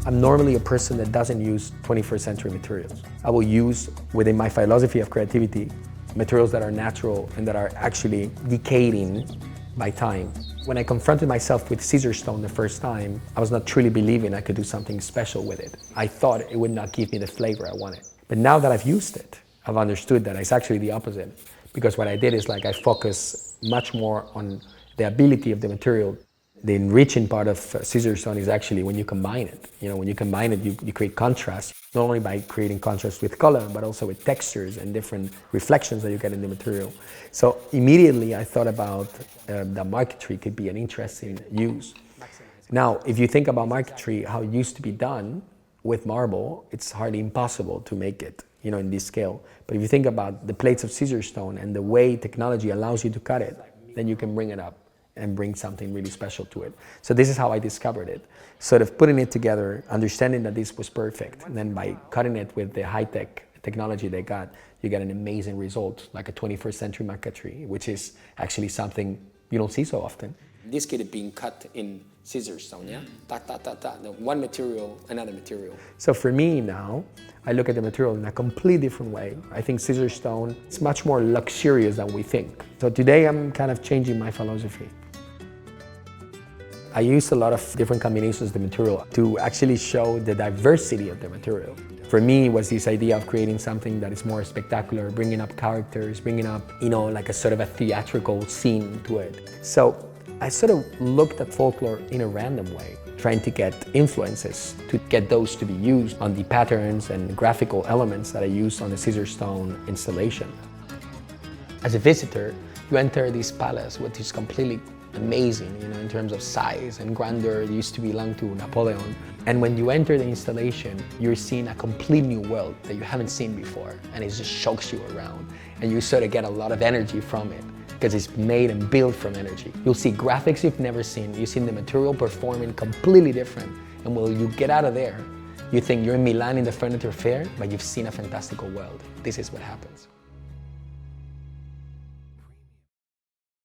I'm normally a person that doesn't use 21st century materials. I will use, within my philosophy of creativity, materials that are natural and that are actually decaying by time. When I confronted myself with Caesarstone the first time, I was not truly believing I could do something special with it. I thought it would not give me the flavor I wanted. But now that I've used it, I've understood that it's actually the opposite. Because what I did is I focus much more on the ability of the material. The enriching part of Caesarstone is actually when you combine it. When you combine it, you create contrast, not only by creating contrast with color, but also with textures and different reflections that you get in the material. So immediately I thought about that marquetry could be an interesting use. Now, if you think about marquetry, how it used to be done with marble, it's hardly impossible to make it, in this scale. But if you think about the plates of Caesarstone and the way technology allows you to cut it, then you can bring it up and bring something really special to it. So this is how I discovered it. Sort of putting it together, understanding that this was perfect, and then by cutting it with the high-tech technology they got, you get an amazing result, like a 21st century marquetry, which is actually something you don't see so often. This kit is being cut in Caesarstone, yeah? One material, another material. So for me now, I look at the material in a completely different way. I think Caesarstone is much more luxurious than we think. So today I'm kind of changing my philosophy. I use a lot of different combinations of the material to actually show the diversity of the material. For me, it was this idea of creating something that is more spectacular, bringing up characters, bringing up, like a sort of a theatrical scene to it. So I sort of looked at folklore in a random way, trying to get influences, to get those to be used on the patterns and graphical elements that I used on the Caesarstone installation. As a visitor, you enter this palace, which is completely amazing, in terms of size and grandeur. It used to belong to Napoleon. And when you enter the installation, you're seeing a complete new world that you haven't seen before, and it just shocks you around. And you sort of get a lot of energy from it, because it's made and built from energy. You'll see graphics you've never seen. You've seen the material performing completely different. And when you get out of there, you think you're in Milan in the furniture fair, but you've seen a fantastical world. This is what happens.